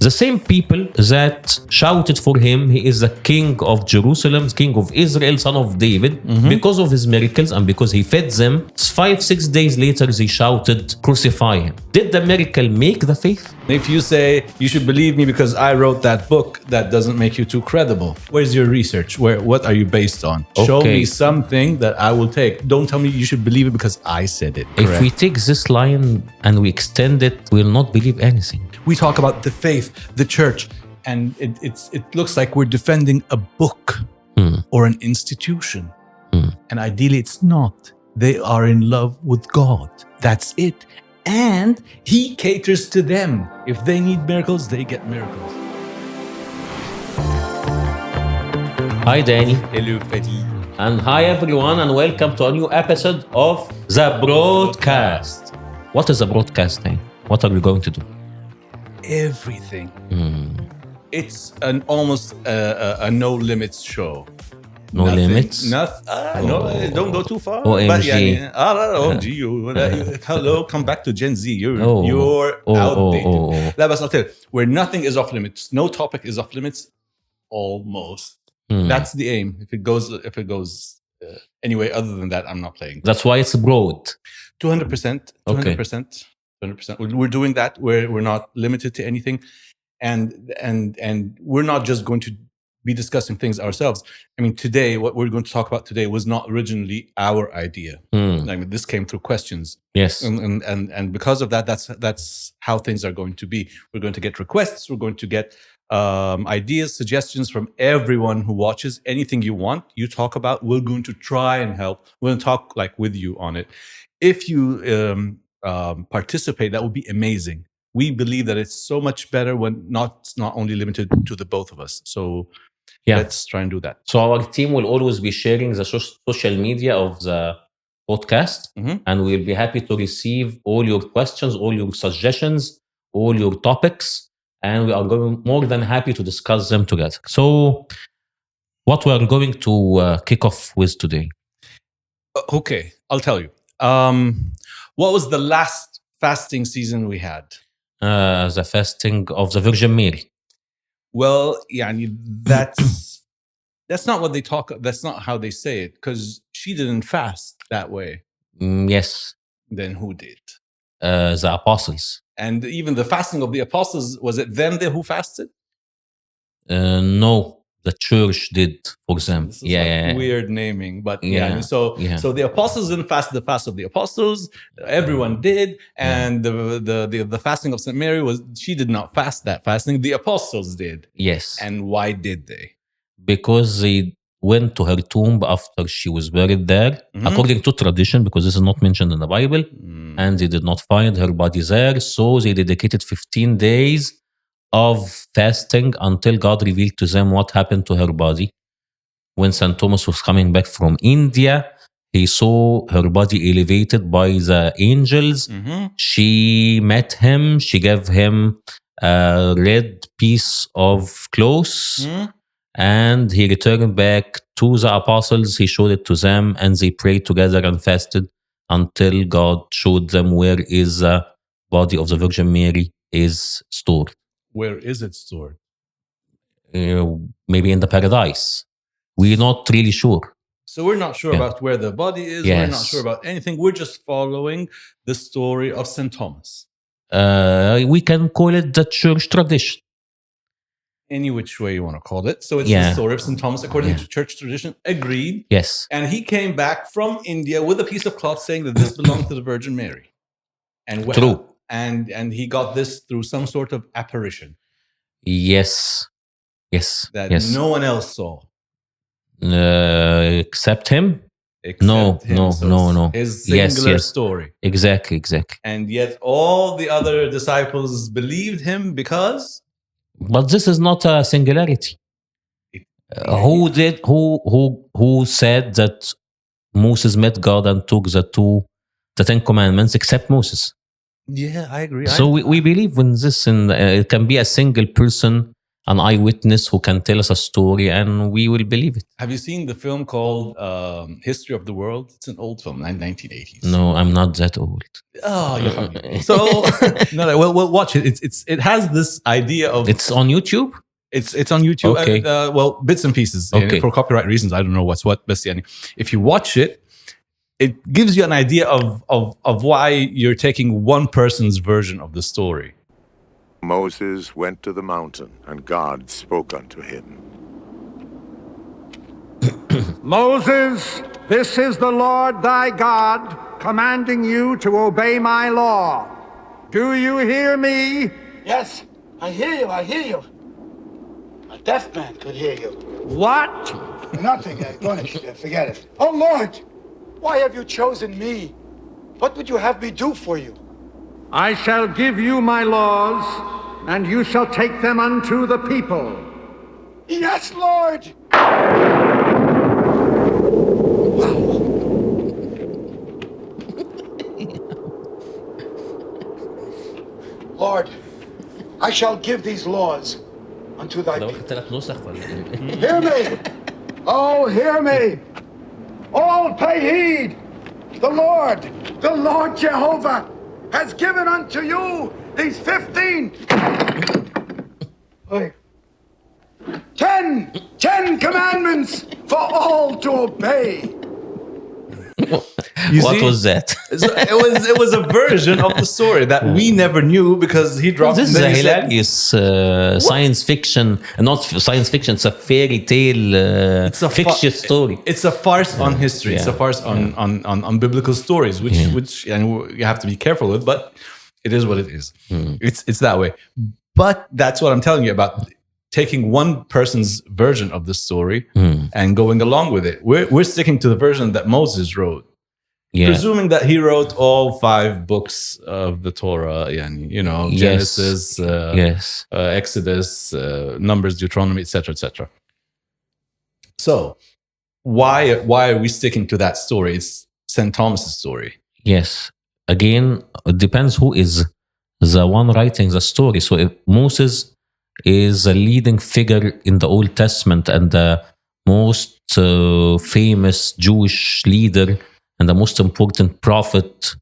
The same people that shouted for him, he is the king of Jerusalem, king of Israel, son of David, because of his miracles and because he fed them. 5-6 days later, they shouted, crucify him. Did the miracle make the faith? If you say, you should believe me because I wrote that book, that doesn't make you too credible. Where's your research? What are you based on? Okay. Show me something that I will take. Don't tell me you should believe it because I said it. If we take this line and we extend it, we'll not believe anything. We talk about the faith, the church, and it looks like we're defending a book or an institution. And ideally, it's not. They are in love with God. That's it. And he caters to them. If they need miracles, they get miracles. Hi, Dany. Hello, Fady. And hi, everyone, and welcome to a new episode of The Broadcast. What is a broadcast, Dany? What are we going to do? Everything. It's an almost a no limits show. No limits? No, don't go too far. OMG. But OMG. Hello, come back to Gen Z. You're outdated. لا بس I'll tell you, where nothing is off limits, no topic is off limits, almost. That's the aim. If it goes anyway, other than that, I'm not playing. That's why it's broad. 200%. 200%. 200%. We're doing that. We're not limited to anything, and we're not just going to be discussing things ourselves. I mean, today, what we're going to talk about today was not originally our idea. I mean, this came through questions. Yes. And because of that, that's how things are going to be. We're going to get requests. We're going to get ideas, suggestions from everyone who watches. Anything you want, you talk about, we're going to try and help. We're going to talk with you on it. If you participate, that would be amazing. We believe that it's so much better when not only limited to the both of us. So let's try and do that. So our team will always be sharing the social media of the podcast, and we'll be happy to receive all your questions, all your suggestions, all your topics, and we are more than happy to discuss them together. So what we are going to kick off with today? Okay, I'll tell you. What was the last fasting season we had? The fasting of the Virgin Mary. Well, that's not what they talk. That's not how they say it, because she didn't fast that way. Yes. Then who did? The apostles. And even the fasting of the apostles, was it them who fasted? No, the church did for them. This is weird naming, but So the apostles didn't fast the fast of the apostles. Everyone did, and the fasting of Saint Mary she did not fast that fasting. The apostles did. Yes. And why did they? Because they went to her tomb after she was buried there, according to tradition, because this is not mentioned in the Bible, and they did not find her body there. So they dedicated 15 days of fasting until God revealed to them what happened to her body. When St. Thomas was coming back from India, he saw her body elevated by the angels. She met him. She gave him a red piece of cloth. And he returned back to the apostles. He showed it to them, and they prayed together and fasted until God showed them where is the body of the Virgin Mary is stored. Where is it stored? Maybe in the paradise. We're not really sure. So we're not sure about where the body is. Yes. We're not sure about anything. We're just following the story of St. Thomas. We can call it the church tradition. Any which way you want to call it. So it's the story of St. Thomas according to church tradition. Agreed. Yes. And he came back from India with a piece of cloth saying that this belonged to the Virgin Mary. And true. And he got this through some sort of apparition. Yes. That no one else saw. Except him? No. His singular story. Exactly. And yet all the other disciples believed him because... But this is not a singularity. Who said that Moses met God and took the 10 commandments except Moses? Yeah, I agree. So we believe in this, and it can be a single person an eyewitness who can tell us a story and we will believe it. Have you seen the film called History of the World? It's an old film, 1980s. No, I'm not that old. Oh, yeah. So no, well, watch it. It has this idea of It's on YouTube. It's on YouTube. Okay. Well, bits and pieces. Okay. For copyright reasons, I don't know what's what. But if you watch it, it gives you an idea of why you're taking one person's version of the story. Moses went to the mountain, and God spoke unto him. Moses, this is the Lord thy God, commanding you to obey my law. Do you hear me? Yes, I hear you. A deaf man could hear you. What? Nothing, forget it. Oh, Lord, why have you chosen me? What would you have me do for you? I shall give you my laws, and you shall take them unto the people. Yes, Lord! Lord, I shall give these laws unto thy people. Hear me! Oh, hear me! All pay heed! The Lord Jehovah, has given unto you these 15... Wait. 10 commandments for all to obey. What was that? It was a version of the story that we never knew because he dropped. This is and a then he said, hilarious science fiction, not science fiction. It's a fairy tale, It's a fictitious story. It's a farce on history. It's a farce on biblical stories, which and you have to be careful with. But it is what it is. It's that way. But that's what I'm telling you about taking one person's version of the story and going along with it. We're sticking to the version that Moses wrote, presuming that he wrote all 5 books of the Torah. Genesis, Exodus, Numbers, Deuteronomy, etc., etc. So why are we sticking to that story? It's St. Thomas's story. Yes. Again, it depends who is the one writing the story. So if Moses is a leading figure in the Old Testament and the most famous Jewish leader and the most important prophet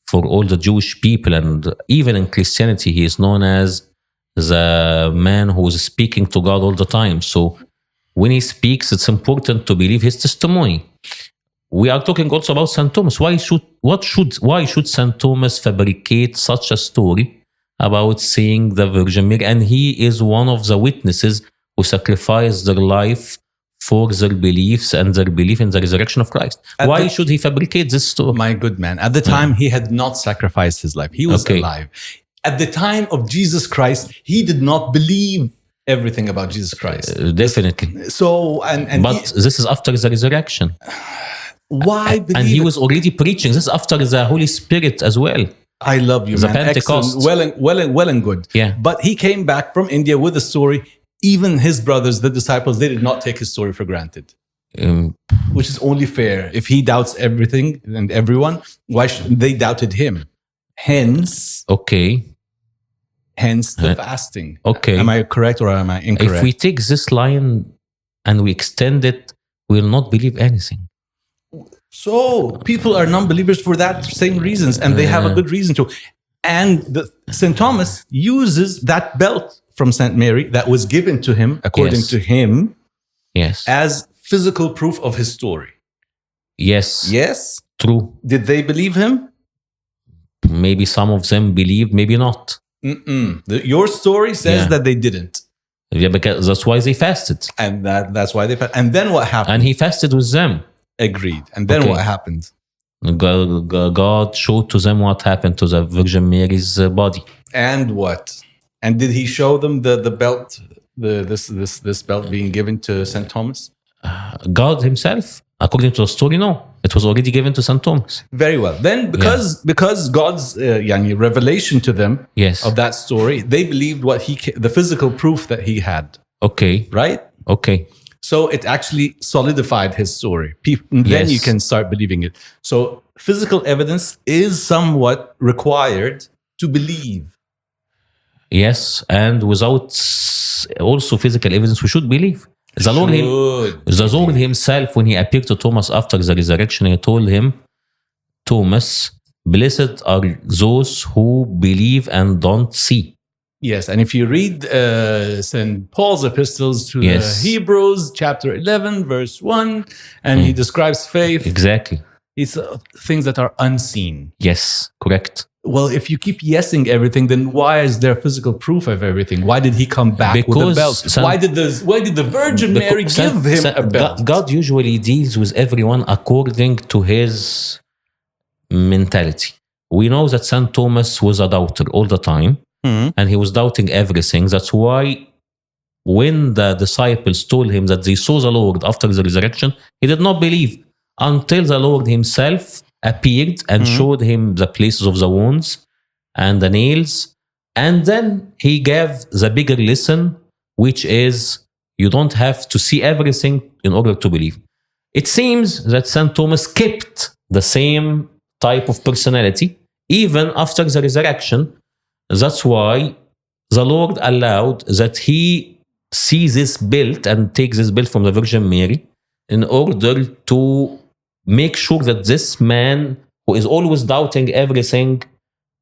for all the Jewish people. And even in Christianity, he is known as the man who is speaking to God all the time. So when he speaks, it's important to believe his testimony. We are talking also about St. Thomas. Why should St. Thomas fabricate such a story about seeing the Virgin Mary? And he is one of the witnesses who sacrificed their life for their beliefs and their belief in the resurrection of Christ. Why should he fabricate this story? My good man, at the time, he had not sacrificed his life. He was alive. At the time of Jesus Christ, he did not believe everything about Jesus Christ. Definitely. So, but this is after the resurrection. Why believe And he was already preaching. This is after the Holy Spirit as well. I love you, the man. Pentecost. Excellent. Well and good. Yeah. But he came back from India with a story. Even his brothers, the disciples, they did not take his story for granted. Which is only fair. If he doubts everything and everyone, why should they doubted him? Hence the fasting. Okay. Am I correct or am I incorrect? If we take this line and we extend it, we will not believe anything. So people are non-believers for that same reasons, and they have a good reason to. And St. Thomas uses that belt from St. Mary that was given to him, according to him, as physical proof of his story. Yes. Yes? True. Did they believe him? Maybe some of them believed, maybe not. Your story says that they didn't. Yeah, because that's why they fasted. And that's why they fasted. And then what happened? And he fasted with them. Agreed. And then what happened? God showed to them what happened to the Virgin Mary's body. And what? And did he show them the belt, this belt being given to St. Thomas? God himself, according to the story, no. It was already given to St. Thomas. Very well. Then because God's revelation to them of that story, they believed the physical proof that he had. Okay. Right? Okay. So it actually solidified his story. Then you can start believing it. So physical evidence is somewhat required to believe. Yes, and without is also physical evidence we should believe. The Lord himself, when he appeared to Thomas after the resurrection, he told him, Thomas, blessed are those who believe and don't see. Yes, and if you read St. Paul's epistles to the Hebrews, chapter 11, verse 1, and he describes faith. Exactly. It's things that are unseen. Yes, correct. Well, if you keep yesing everything, then why is there physical proof of everything? Why did he come back with a belt? Why did the Virgin Mary give him a belt? God usually deals with everyone according to his mentality. We know that St. Thomas was a doubter all the time, and he was doubting everything. That's why when the disciples told him that they saw the Lord after the resurrection, he did not believe until the Lord himself appeared and showed him the places of the wounds and the nails. And then he gave the bigger lesson, which is you don't have to see everything in order to believe. It seems that St. Thomas kept the same type of personality even after the resurrection. That's why the Lord allowed that he sees this belt and takes this belt from the Virgin Mary in order to make sure that this man who is always doubting everything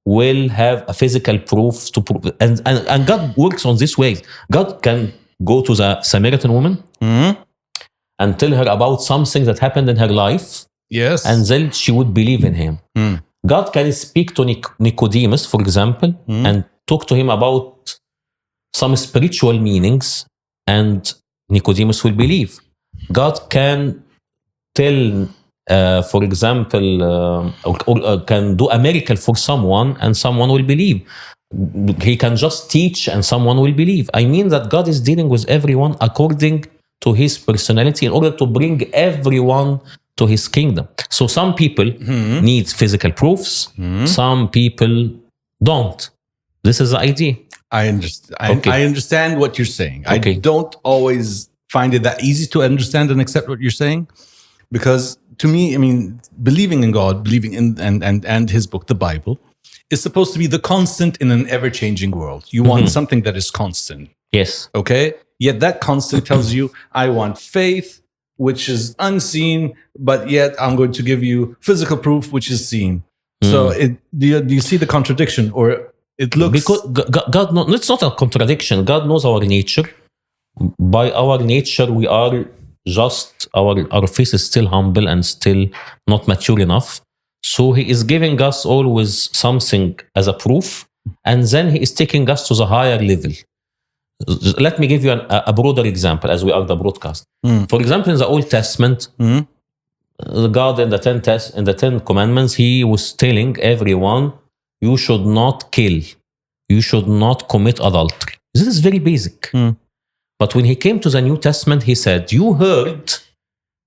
will have a physical proof to prove. And God works on this way. God can go to the Samaritan woman and tell her about something that happened in her life. Yes. And then she would believe in him. God can speak to Nicodemus, for example, and talk to him about some spiritual meanings, and Nicodemus will believe. God can tell, for example, or can do a miracle for someone, and someone will believe. He can just teach, and someone will believe. I mean that God is dealing with everyone according to his personality in order to bring everyone to his kingdom. So some people need physical proofs, some people don't. This is the idea. I understand. I understand what you're saying. Okay. I don't always find it that easy to understand and accept what you're saying, because to me, I mean, believing in God, believing in and his book, the Bible, is supposed to be the constant in an ever-changing world. You want something that is constant. Yes. Okay? Yet that constant tells you, I want faith, which is unseen, but yet I'm going to give you physical proof, which is seen. So do you see the contradiction? Or it looks... Because God knows, it's not a contradiction. God knows our nature. By our nature, we are just, our faith is still humble and still not mature enough. So he is giving us always something as a proof, and then he is taking us to the higher level. Let me give you a broader example, as we are the broadcast. For example, in the Old Testament, God in the 10 Commandments, he was telling everyone, you should not kill, you should not commit adultery. This is very basic. But when he came to the New Testament, he said, you heard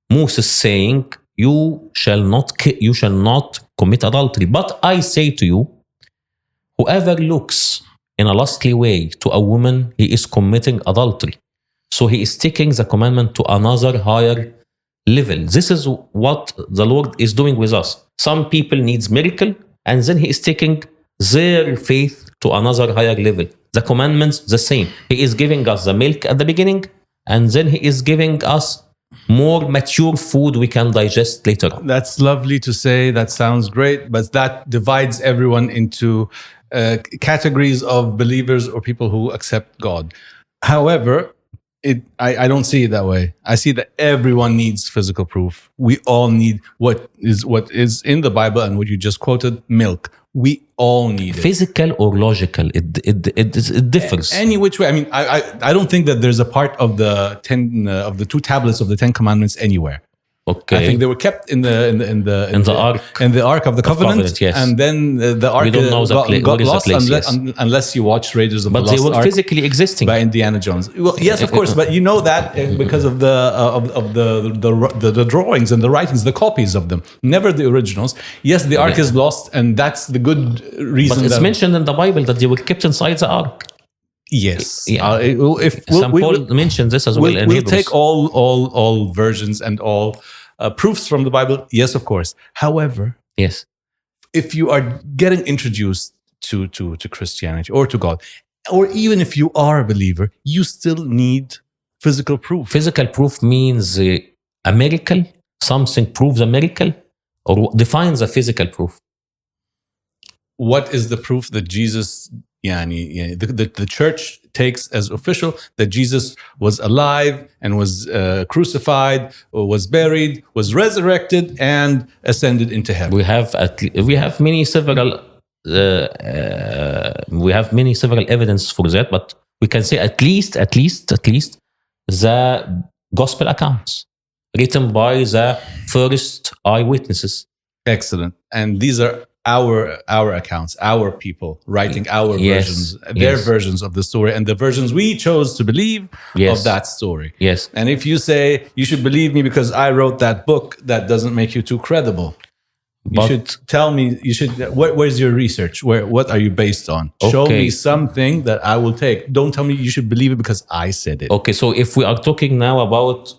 Moses saying, you shall not commit adultery. But I say to you, whoever looks in a lustful way to a woman, he is committing adultery. So he is taking the commandment to another higher level. This is what the Lord is doing with us. Some people needs miracle, and then he is taking their faith to another higher level. The commandments, the same. He is giving us the milk at the beginning, and then he is giving us more mature food we can digest later on. That's lovely to say. That sounds great, but that divides everyone into categories of believers or people who accept God. However, I don't see it that way. I see that everyone needs physical proof. We all need what is in the Bible and what you just quoted, milk. We all need it. Physical or logical, it differs. Any which way. I mean, I don't think that there's a part of the 10 of the 2 tablets of the 10 Commandments anywhere. Okay. I think they were kept in the Ark of the Covenant, yes. And then the Ark we don't know got lost place, unless you watch Raiders of the Lost Ark. But they were physically existing by Indiana Jones. Well, yes, of course, but you know that because of the drawings and the writings, the copies of them, never the originals. Yes, the Ark is lost, and that's the good reason. But it's mentioned in the Bible that they were kept inside the Ark. Yes, if Paul mentioned this as well. We'll take all versions and all proofs from the Bible. Yes, of course. However, yes, if you are getting introduced to Christianity or to God, or even if you are a believer, you still need physical proof. Physical proof means a miracle. Something proves a miracle, or defines a physical proof. What is the proof that Jesus, the church takes as official that Jesus was alive and was crucified, or was buried, was resurrected, and ascended into heaven? We have many several evidence for that, but we can say at least the gospel accounts written by the first eyewitnesses. Excellent. And these are our accounts, our people writing our versions, their versions of the story, and the versions we chose to believe of that story. Yes. And if you say you should believe me because I wrote that book, that doesn't make you too credible. You should tell me. Where's your research? What are you based on? Show me something that I will take. Don't tell me you should believe it because I said it. Okay. So if we are talking now about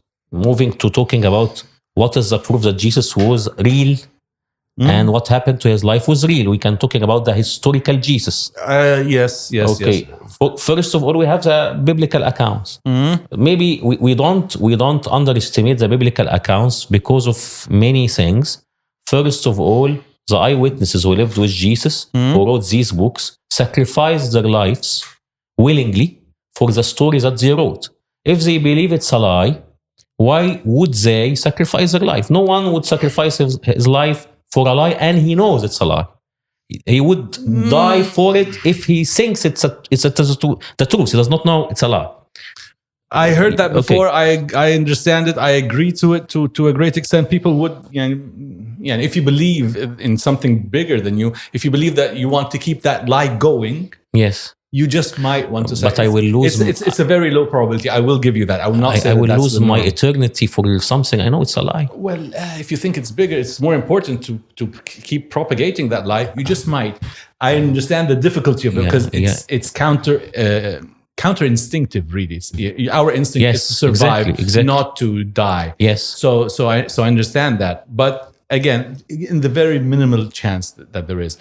talking about what is the proof that Jesus was real. And what happened to his life was real. We can talking about the historical Jesus. Yes. Okay. First of all, we have the biblical accounts. Maybe we don't underestimate the biblical accounts because of many things. First of all, the eyewitnesses who lived with Jesus, who wrote these books, sacrificed their lives willingly for the story that they wrote. If they believe it's a lie, why would they sacrifice their life? No one would sacrifice his life for a lie, and he knows it's a lie. He would die for it if he thinks it's the truth. He does not know it's a lie. I heard that before. I understand it. I agree to it to a great extent. People would, if you believe in something bigger than you, if you believe that you want to keep that lie going, yes, you just might want to say. But I will lose. It's a very low probability. I will give you that. I will not say I will lose my eternity for something. I know it's a lie. Well, if you think it's bigger, it's more important to keep propagating that lie. You just might. I understand the difficulty of it because it's counter instinctive. Really, our instinct is to survive, exactly. Not to die. Yes. So I understand that, but again, in the very minimal chance that there is.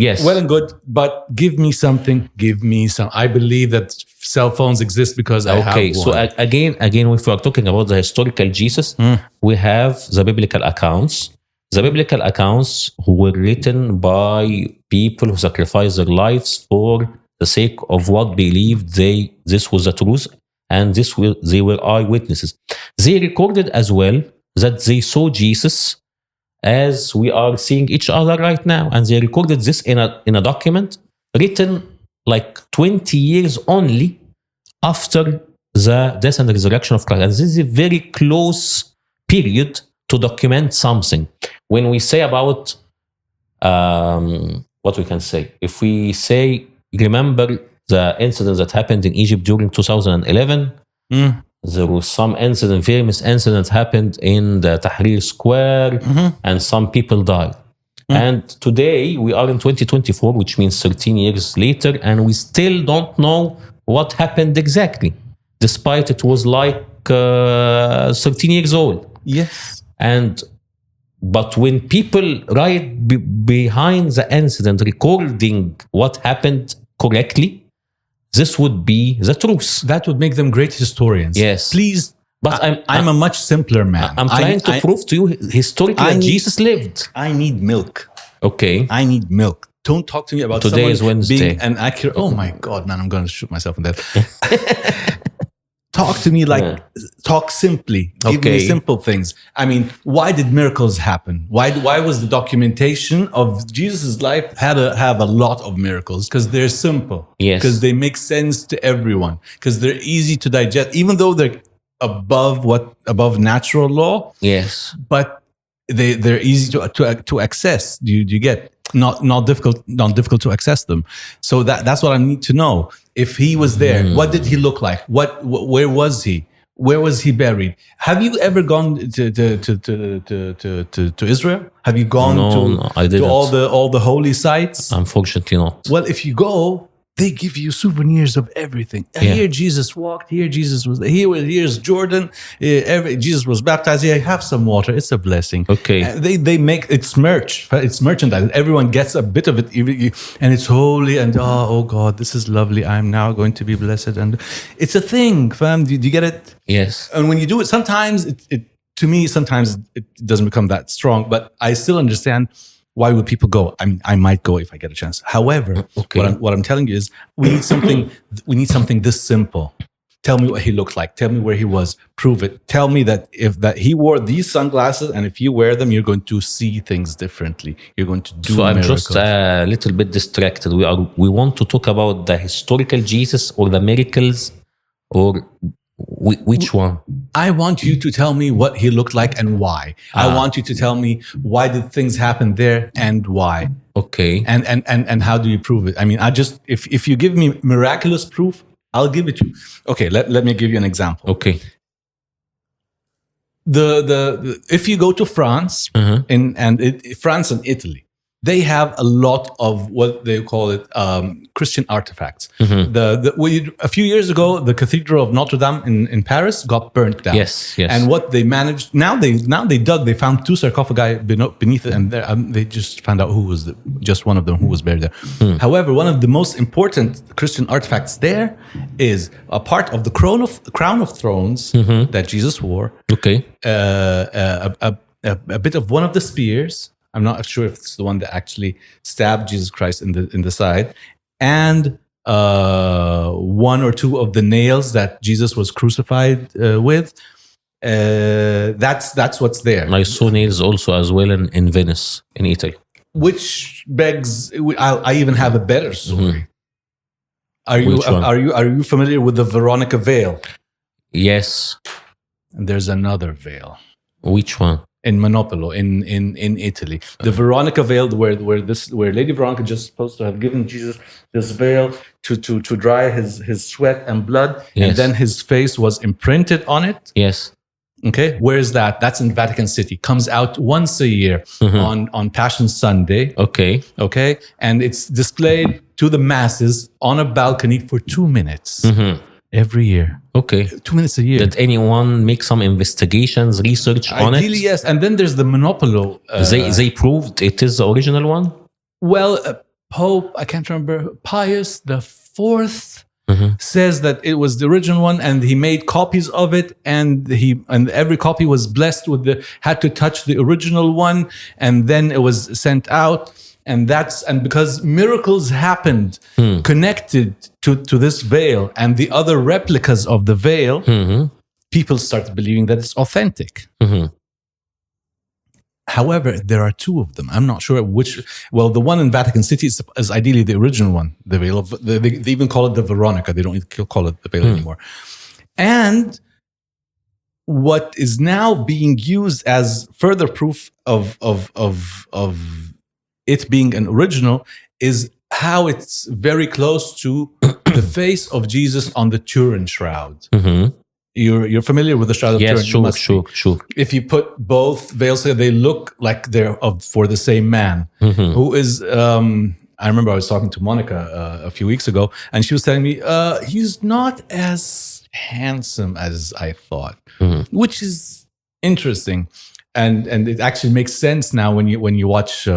Yes. Well and good, but give me something. Give me some. I believe that cell phones exist because I have one. So again, if we are talking about the historical Jesus, we have the biblical accounts. The biblical accounts who were written by people who sacrificed their lives for the sake of what believed this was the truth, and they were eyewitnesses. They recorded as well that they saw Jesus as we are seeing each other right now, and they recorded this in a document written like 20 years only after the death and resurrection of Christ. And this is a very close period to document something. When we say about what we can say, if we say, remember the incident that happened in Egypt during 2011, there was some famous incident happened in the Tahrir Square, and some people died. And today we are in 2024, which means 13 years later, and we still don't know what happened exactly, despite it was like 13 years old. Yes. But when people write behind the incident, recording what happened correctly, this would be the truth. That would make them great historians. Yes. Please. But I'm a much simpler man. I'm trying to prove to you historically that Jesus lived. I need milk. Okay. I need milk. Don't talk to me about today is Wednesday. Being an accurate. Oh my God, man! I'm going to shoot myself in the head. Talk to me talk simply. Give me simple things. I mean, why did miracles happen? Why was the documentation of Jesus' life have a lot of miracles? Because they're simple. Yes. Because they make sense to everyone. Because they're easy to digest, even though they're above natural law. Yes. But they're easy to access. Do you get? Not difficult to access them. So that's what I need to know. If he was there, what did he look like? Where was he? Where was he buried? Have you ever gone to Israel? Have you gone No, I didn't. to all the holy sites? Unfortunately not. Well, if you go, they give you souvenirs of everything. Here Jesus walked. Here Jesus was. Here's Jordan. Jesus was baptized. Here, have some water. It's a blessing. Okay. They make it's merch. It's merchandise. Everyone gets a bit of it, and it's holy. And oh God, this is lovely. I'm now going to be blessed. And it's a thing, fam. Do you get it? Yes. And when you do it, sometimes sometimes it doesn't become that strong. But I still understand. Why would people go? I might go if I get a chance. However, what I'm telling you is we need something. We need something this simple. Tell me what he looked like. Tell me where he was. Prove it. Tell me that he wore these sunglasses, and if you wear them, you're going to see things differently. You're going to do. So I'm miracles. just a little bit distracted. We want to talk about the historical Jesus or the miracles, or which one? I want you to tell me what he looked like and why. I want you to tell me why did things happen there and why. Okay. And how do you prove it? I mean, if you give me miraculous proof, I'll give it to you. Okay, let me give you an example. Okay. If you go to France France and Italy, they have a lot of what they call it Christian artifacts. A few years ago, the Cathedral of Notre Dame in Paris got burnt down. Yes. And what they managed they found 2 sarcophagi beneath it, and they just found out who was just one of them who was buried there. However, one of the most important Christian artifacts there is a part of the crown of thorns that Jesus wore. Okay. A bit of one of the spears. I'm not sure if it's the one that actually stabbed Jesus Christ in the side, and 1 or 2 of the nails that Jesus was crucified with. That's what's there. I saw nails also as well in Venice, in Italy. Which begs, I even have a better story. Are you familiar with the Veronica veil? Yes. And there's another veil. Which one? In Monopolo, in Italy, the Veronica veil, where Lady Veronica just supposed to have given Jesus this veil to dry his sweat and blood, and then his face was imprinted on it. Yes. Okay, where is that? That's in Vatican City. Comes out once a year on Passion Sunday. Okay, and it's displayed to the masses on a balcony for 2 minutes every year. Okay. 2 minutes a year. Did anyone make some investigations, research on it? Ideally, yes. And then there's the Monopolo. They proved it is the original one? Well, Pope, I can't remember, Pius the Fourth says that it was the original one, and he made copies of it, and every copy was blessed had to touch the original one, and then it was sent out. And because miracles happened connected to this veil and the other replicas of the veil, people started believing that it's authentic. However, there are 2 of them. I'm not sure which. Well, the one in Vatican City is ideally the original one. The veil they even call it the Veronica. They don't call it the veil anymore. And what is now being used as further proof of it being an original is how it's very close to the face of Jesus on the Turin shroud. You're familiar with the Shroud of Turin? Yes, sure. If you put both veils here, they look like they're for the same man, who is. I remember I was talking to Monica a few weeks ago, and she was telling me he's not as handsome as I thought, which is interesting, and it actually makes sense now when you watch.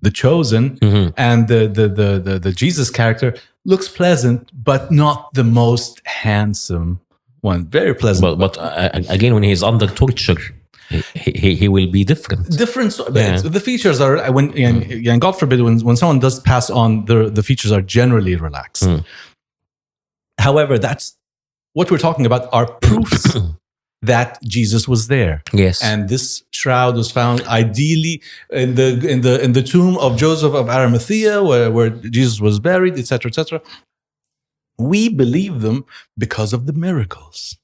The Chosen and the Jesus character looks pleasant, but not the most handsome one. Very pleasant. But again, when he's under torture, he will be different. The features are and God forbid when someone does pass on, the features are generally relaxed. However, that's what we're talking about are proofs that Jesus was there. Yes. And this shroud was found ideally in the tomb of Joseph of Arimathea, where Jesus was buried, etc., etc. We believe them because of the miracles.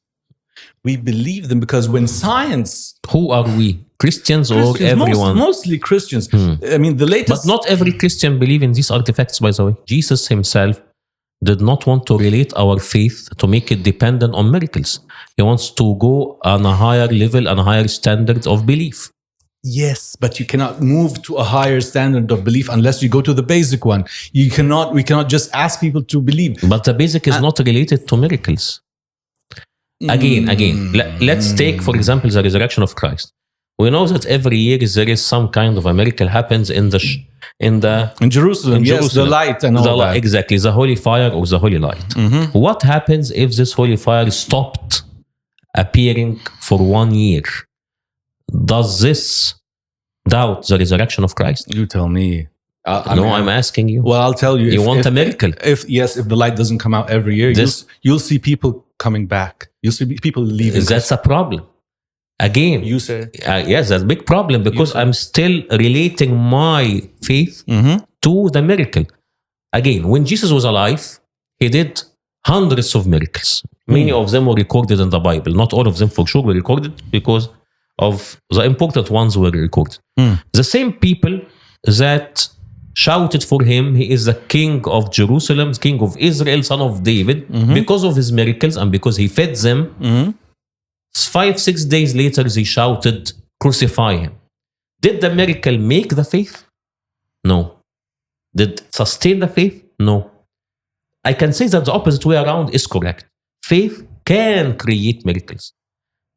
We believe them because when science... Who are we? Christians or everyone? Mostly Christians. I mean, the latest... But not every Christian believe in these artifacts, by the way. Jesus himself did not want to relate our faith to make it dependent on miracles. He wants to go on a higher level and a higher standard of belief. Yes, but you cannot move to a higher standard of belief unless you go to the basic one. We cannot just ask people to believe. But the basic is not related to miracles. Again, let's take, for example, the resurrection of Christ. We know that every year there is some kind of a miracle happens in Jerusalem. Yes, the light and all that. Exactly, the holy fire or the holy light. What happens if this holy fire stopped appearing for 1 year? Does this doubt the resurrection of Christ? You tell me. I'm asking you. Well, I'll tell you. You want a miracle? If the light doesn't come out every year, you'll see people coming back. You'll see people leaving. That's a problem. Again, you say yes, that's a big problem because I'm still relating my faith to the miracle. Again, when Jesus was alive, he did hundreds of miracles. Many of them were recorded in the Bible. Not all of them for sure were recorded because of the important ones were recorded. The same people that shouted for him, he is the king of Jerusalem, king of Israel, son of David, because of his miracles and because he fed them. 5-6 days later, they shouted, crucify him. Did the miracle make the faith? No. Did it sustain the faith? No. I can say that the opposite way around is correct. Faith can create miracles.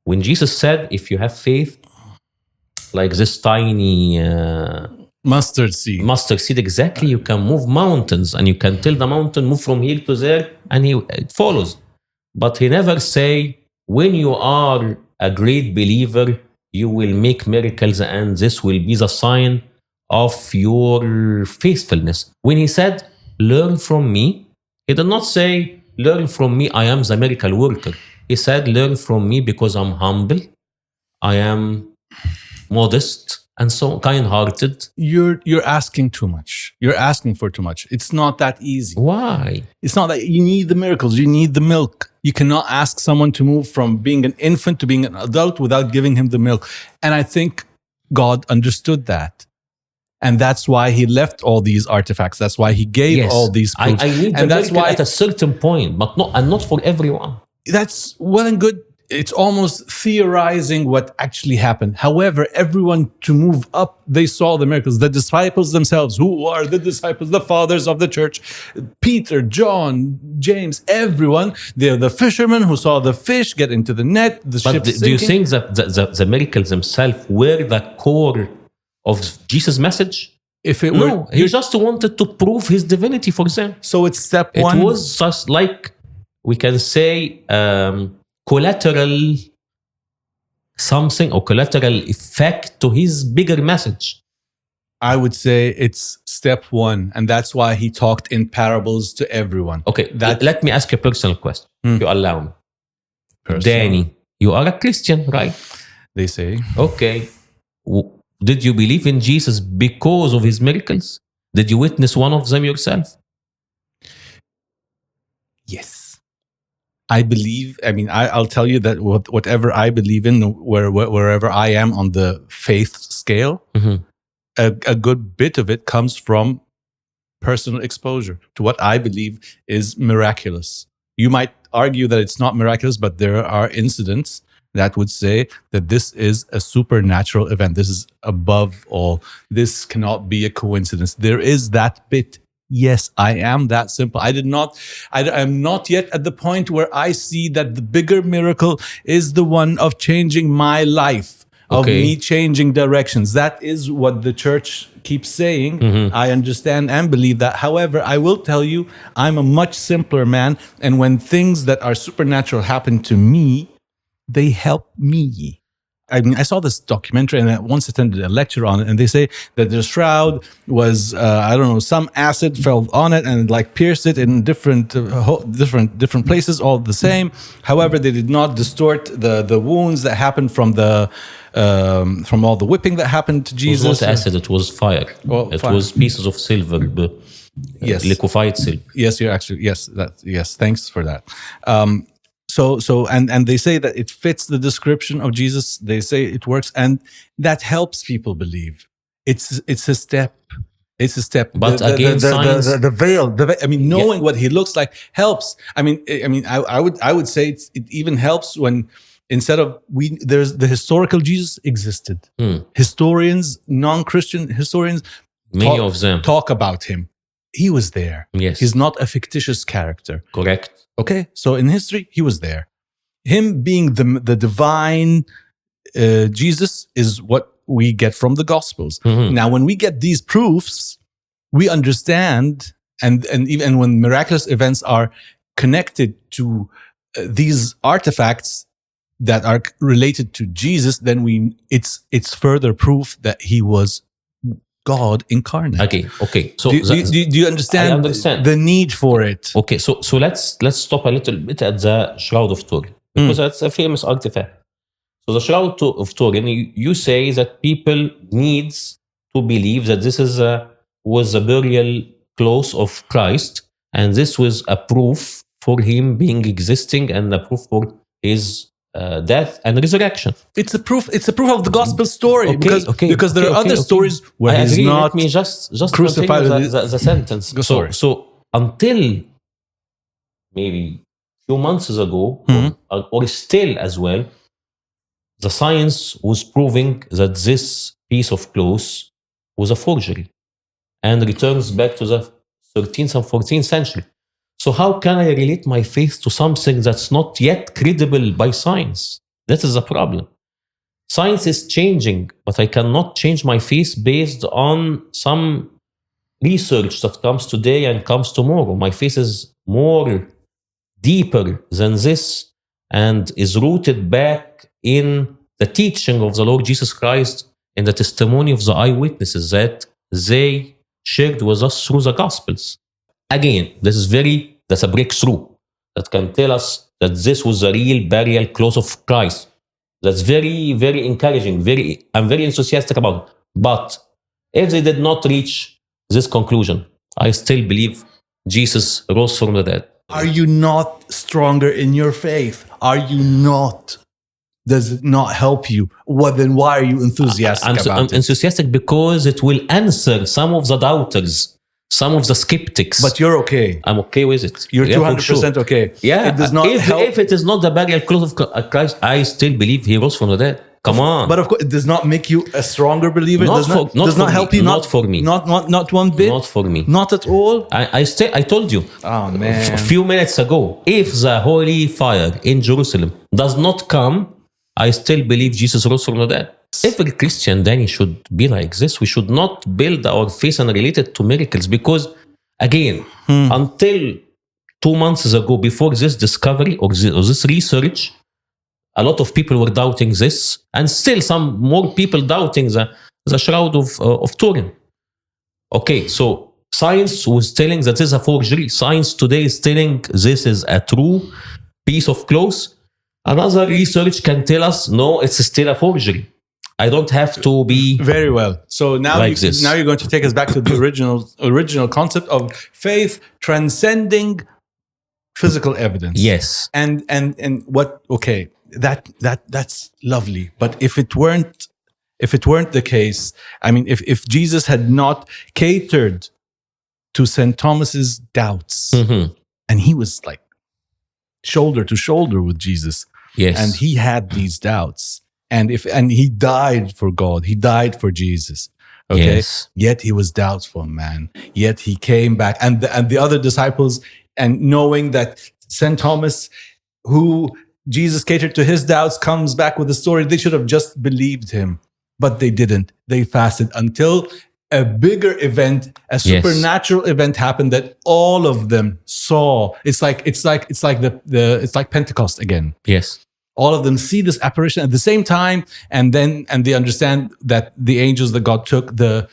When Jesus said, if you have faith, like this tiny mustard seed, exactly, you can move mountains and you can tell the mountain, move from here to there, and it follows. But he never say, when you are a great believer, you will make miracles and this will be the sign of your faithfulness. When he said, learn from me, he did not say, learn from me, I am the miracle worker. He said, learn from me because I'm humble, I am modest, and so kind-hearted. You're asking too much. You're asking for too much. It's not that easy. Why? It's not that you need the miracles. You need the milk. You cannot ask someone to move from being an infant to being an adult without giving him the milk. And I think God understood that. And that's why he left all these artifacts. That's why he gave all these proofs. I need the miracle at a certain point, but not for everyone. That's well and good. It's almost theorizing what actually happened. However, everyone to move up, they saw the miracles. The disciples themselves, who are the disciples, the fathers of the church, Peter, John, James, everyone. They're the fishermen who saw the fish get into the net, the ship sinking. Do you think that the miracles themselves were the core of Jesus' message? If it were, he just wanted to prove his divinity for them. So it's step one. It was just like, we can say, collateral something or collateral effect to his bigger message. I would say it's step one, and that's why he talked in parables to everyone. Okay, let me ask a personal question, if you allow me. Dany, you are a Christian, right? They say. Okay. Did you believe in Jesus because of his miracles? Did you witness one of them yourself? Yes. I believe, I'll tell you that whatever I believe in, wherever I am on the faith scale, a good bit of it comes from personal exposure to what I believe is miraculous. You might argue that it's not miraculous, but there are incidents that would say that this is a supernatural event. This is above all. This cannot be a coincidence. There is that bit. Yes, I am that simple. I am not yet at the point where I see that the bigger miracle is the one of changing my life, of me changing directions. That is what the church keeps saying. I understand and believe that. However, I will tell you, I'm a much simpler man. And when things that are supernatural happen to me, they help me. I saw this documentary and I once attended a lecture on it, and they say that the shroud was, some acid fell on it and like pierced it in different places, all the same. However, they did not distort the wounds that happened from all the whipping that happened to Jesus. It was not acid, it was fire. It was pieces of silver, liquefied silver. Yes, thanks for that. So they say that it fits the description of Jesus. They say it works, and that helps people believe. It's a step. It's a step. But the veil. Knowing what he looks like helps. I would say it even helps when Instead of there's the historical Jesus existed. Historians, non-Christian historians, Many of them talk about him. He was there. Yes. He's not a fictitious character. Correct. Okay, so in history, he was there. Him being the divine Jesus is what we get from the Gospels. Now, when we get these proofs, we understand, and even when miraculous events are connected to these artifacts that are related to Jesus, then it's further proof that he was God incarnate. Okay. So do you understand, I understand the need for it? Okay, so let's stop a little bit at the Shroud of Turin, because that's a famous artifact. So the Shroud of Turin, you say that people needs to believe that this was a burial clothes of Christ, and this was a proof for him being existing and a proof for his death and resurrection. It's a proof of the gospel story, because there are other stories where he's not. Let me just crucified. the sentence. So until maybe few months ago, or still as well, the science was proving that this piece of cloth was a forgery and returns back to the 13th and 14th century. So how can I relate my faith to something that's not yet credible by science? That is the problem. Science is changing, but I cannot change my faith based on some research that comes today and comes tomorrow. My faith is more deeper than this and is rooted back in the teaching of the Lord Jesus Christ and the testimony of the eyewitnesses that they shared with us through the Gospels. Again, that's a breakthrough that can tell us that this was the real burial clothes of Christ. That's very, very encouraging. I'm very enthusiastic about it. But if they did not reach this conclusion, I still believe Jesus rose from the dead. Are you not stronger in your faith? Are you not? Does it not help you? Well, then why are you enthusiastic about it? I'm enthusiastic because it will answer some of the doubters, some of the skeptics. But you're okay. I'm okay with it. You're 200% okay. Yeah. It does not help. If it is not the burial clothes of Christ, I still believe he rose from the dead. Come on. But of course, it does not make you a stronger believer. Not does not help you. Not for me. Not one bit. Not for me. Not at all. I told you. Oh man. A few minutes ago, if the holy fire in Jerusalem does not come, I still believe Jesus rose from the dead. Every Christian, Dany, should be like this. We should not build our faith and relate it to miracles because, again, until 2 months ago, before this discovery or this research, a lot of people were doubting this, and still some more people doubting the Shroud of Turin. Okay, so science was telling that this is a forgery. Science today is telling this is a true piece of cloth. Another research can tell us, no, it's still a forgery. I don't have to be very well. So now, like now you're going to take us back to the original concept of faith transcending physical evidence. Yes, and what? Okay, that's lovely. But if it weren't the case, I mean, if Jesus had not catered to St. Thomas's doubts, and he was like shoulder to shoulder with Jesus, yes, and he had these doubts. And he died for God, he died for Jesus. Okay, yes. Yet he was doubtful, man. Yet he came back, and the other disciples, and knowing that St. Thomas, who Jesus catered to his doubts, comes back with the story. They should have just believed him, but they didn't. They fasted until a bigger event, a supernatural event happened that all of them saw. It's like Pentecost again. Yes. All of them see this apparition at the same time, and they understand that the angels that God took the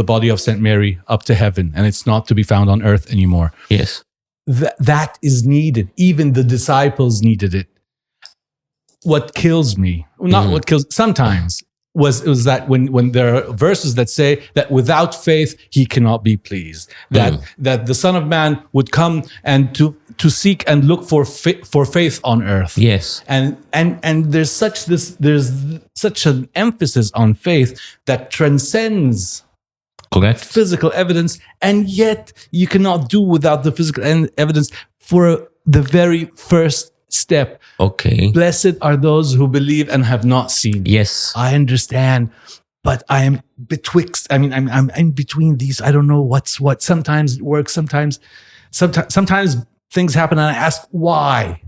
body of Saint Mary up to heaven, and it's not to be found on earth anymore. Yes, that is needed. Even the disciples needed it. What kills me, what kills sometimes, was that when there are verses that say that without faith he cannot be pleased. That the Son of Man would come and to seek and look for faith on earth. Yes, and there's such an emphasis on faith that transcends correct physical evidence, and yet you cannot do without the physical evidence for the very first step. Okay. Blessed are those who believe and have not seen. Yes. I understand, but I am betwixt. I mean, I'm in between these. I don't know what's what. Sometimes it works. Sometimes things happen, and I ask why.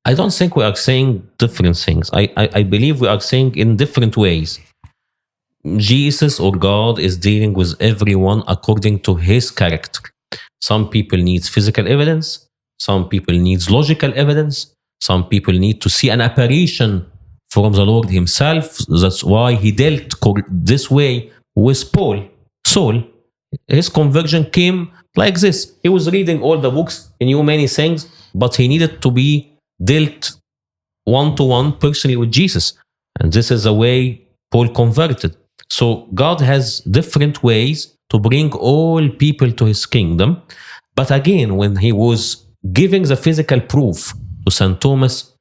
I don't think we are saying different things. I believe we are saying in different ways. Jesus or God is dealing with everyone according to his character. Some people need physical evidence. Some people need logical evidence. Some people need to see an apparition from the Lord himself. That's why he dealt this way with Saul. His conversion came like this. He was reading all the books, he knew many things, but he needed to be dealt one-to-one personally with Jesus. And this is the way Paul converted. So God has different ways to bring all people to his kingdom. But again, when he was giving the physical proof to St. Thomas,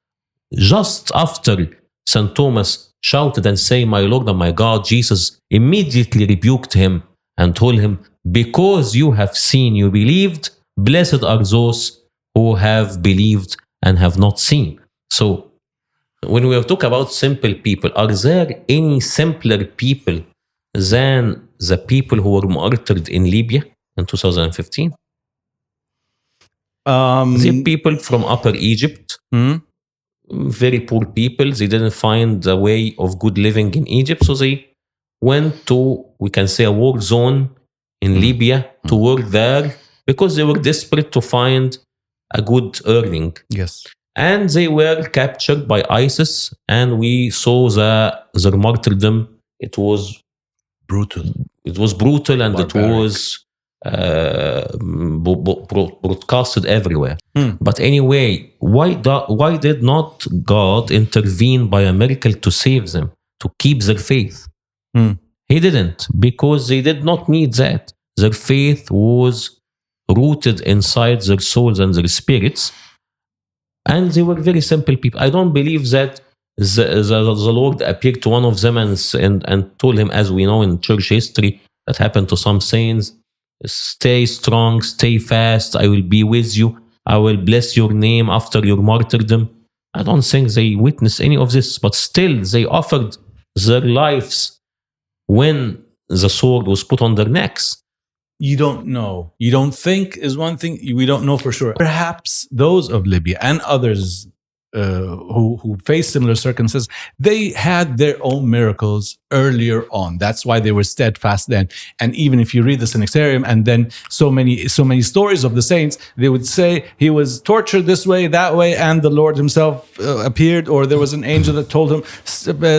just after St. Thomas shouted and said, "My Lord and my God," Jesus immediately rebuked him and told him, "Because you have seen, you believed. Blessed are those who have believed and have not seen." So when we talk about simple people, are there any simpler people than the people who were martyred in Libya in 2015? The people from Upper Egypt, very poor people. They didn't find a way of good living in Egypt, so they went to, we can say, a war zone in Libya to work there because they were desperate to find a good earning. Yes. And they were captured by ISIS, and we saw their martyrdom. It was brutal. It was brutal, and Barbaric. it was broadcasted everywhere. But anyway, why did not God intervene by a miracle to save them, to keep their faith? He didn't, because they did not need that. Their faith was rooted inside their souls and their spirits. And they were very simple people. I don't believe that the Lord appeared to one of them and told him, as we know in church history, that happened to some saints, "Stay strong, stay fast, I will be with you, I will bless your name after your martyrdom." I don't think they witnessed any of this, but still they offered their lives when the sword was put on their necks. You don't know. You don't think is one thing. We don't know for sure. Perhaps those of Libya and others who face similar circumstances, they had their own miracles earlier on. That's why they were steadfast then. And even if you read the Synaxarium and then so many stories of the saints, they would say he was tortured this way, that way, and the Lord himself appeared, or there was an angel that told him,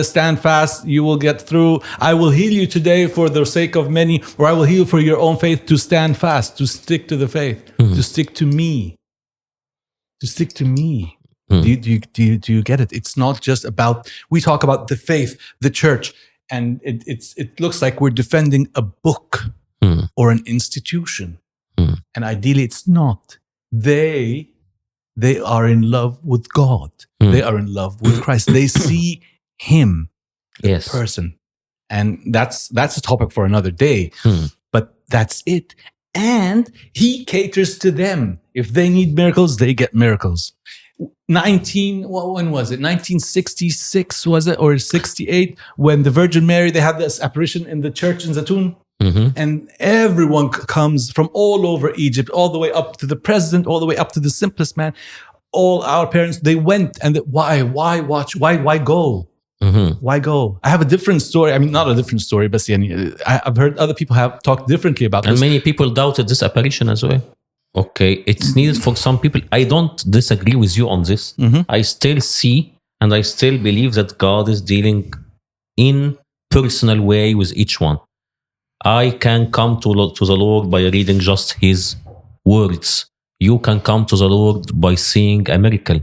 "Stand fast, you will get through. I will heal you today for the sake of many, or I will heal for your own faith." To stand fast, to stick to the faith, to stick to me, to stick to me. Do you get it? It's not just about, we talk about the faith, the church, and it looks like we're defending a book or an institution. And ideally it's not. They are in love with God. They are in love with Christ. They see him, the person. And that's a topic for another day. But that's it. And he caters to them. If they need miracles, they get miracles. When was it? 1966 was it, or 68? When the Virgin Mary, they had this apparition in the church in Zaytun, and everyone comes from all over Egypt, all the way up to the president, all the way up to the simplest man. All our parents, they went, and why watch? Why go? Why go? I have a different story. I mean, not a different story, but I've heard other people have talked differently about this. And many people doubted this apparition as well. Okay, it's needed for some people. I don't disagree with you on this. I still see and I still believe that God is dealing in personal way with each one. I can come to the Lord by reading just his words. You can come to the Lord by seeing a miracle.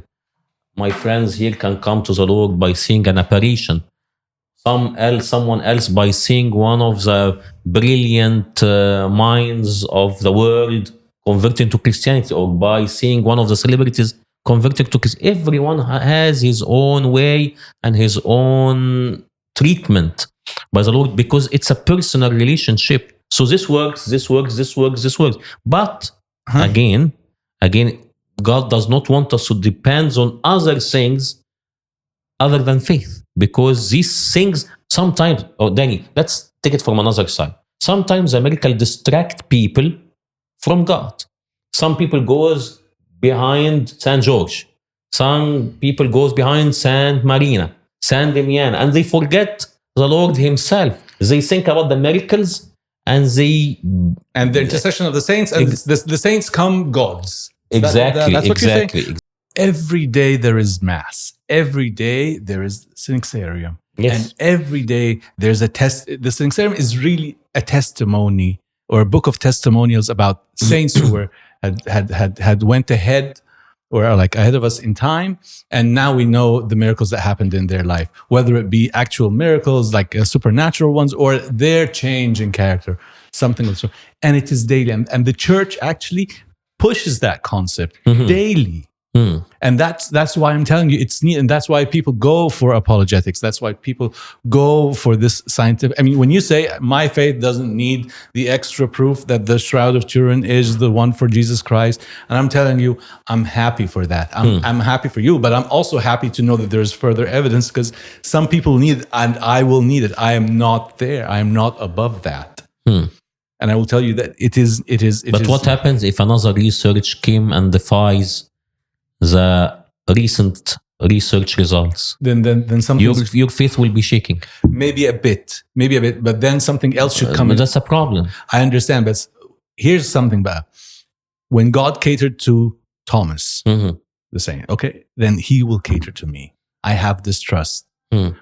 My friends here can come to the Lord by seeing an apparition. Someone else by seeing one of the brilliant minds of the world converting to Christianity, or by seeing one of the celebrities converting to Christianity. Everyone has his own way and his own treatment by the Lord, because it's a personal relationship. So this works. But again, God does not want us to depend on other things other than faith, because these things sometimes, Dany, let's take it from another side. Sometimes a miracle distract people from God. Some people goes behind St. George. Some people goes behind Saint Marina, Saint Damian, and they forget the Lord himself. They think about the miracles and the intercession of the saints, and the saints come gods. Exactly. That's what you're saying. Exactly. Every day there is mass. Every day there is Synaxarium. Yes. And every day there's a test. The Synaxarium is really a testimony or a book of testimonials about saints who were had went ahead or like ahead of us in time, and now we know the miracles that happened in their life, whether it be actual miracles like supernatural ones or their change in character, something of so. And it is daily, and the church actually pushes that concept daily. And that's why I'm telling you it's neat, and that's why people go for apologetics. That's why people go for this scientific. I mean, when you say my faith doesn't need the extra proof that the Shroud of Turin is the one for Jesus Christ, and I'm telling you, I'm happy for that. I'm happy for you, but I'm also happy to know that there's further evidence, because some people need it, and I will need it. I am not there. I am not above that. And I will tell you that it is. But what happens if another research came and defies the recent research results? Then something. Your faith will be shaking. Maybe a bit. But then something else should come. But that's a problem. I understand, but here's something bad. When God catered to Thomas, the saying, okay, then He will cater to me. I have this trust,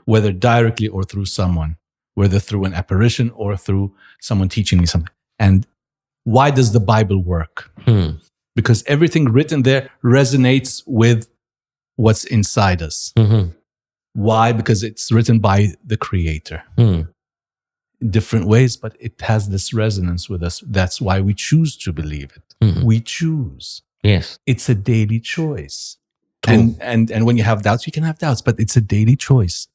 whether directly or through someone, whether through an apparition or through someone teaching me something. And why does the Bible work? Because everything written there resonates with what's inside us. Why? Because it's written by the Creator. In different ways, but it has this resonance with us. That's why we choose to believe it. We choose. Yes. It's a daily choice. And when you have doubts, you can have doubts, but it's a daily choice.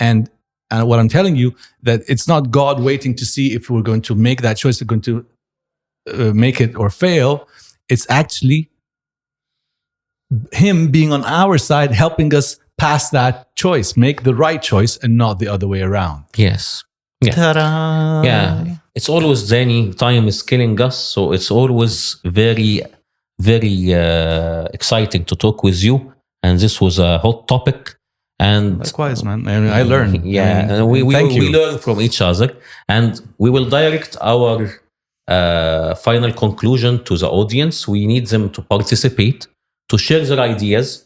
And what I'm telling you, that it's not God waiting to see if we're going to make that choice, we're going to make it or fail. It's actually Him being on our side, helping us pass that choice, make the right choice, and not the other way around. Yes. Yeah. Ta-da! Yeah. It's always, Dany, time is killing us. So it's always very, very exciting to talk with you. And this was a hot topic. And likewise, man. I mean, I learned. Yeah. And we learn from each other. And we will direct our final conclusion to the audience. We need them to participate, to share their ideas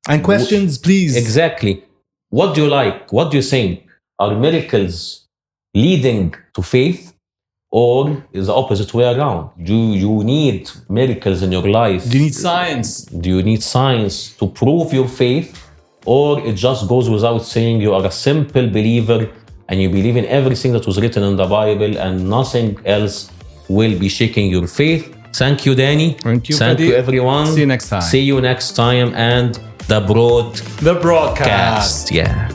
and questions, please. Exactly. What do you like? What do you think? Are miracles leading to faith, or is the opposite way around? Do you need miracles in your life? Do you need science? Do you need science to prove your faith, or it just goes without saying you are a simple believer and you believe in everything that was written in the Bible and nothing else will be shaking your faith? Thank you, Dany. Thank you, Thank Fady. you, everyone. See you next time. See you next time. And the broadcast. The broadcast. Yeah.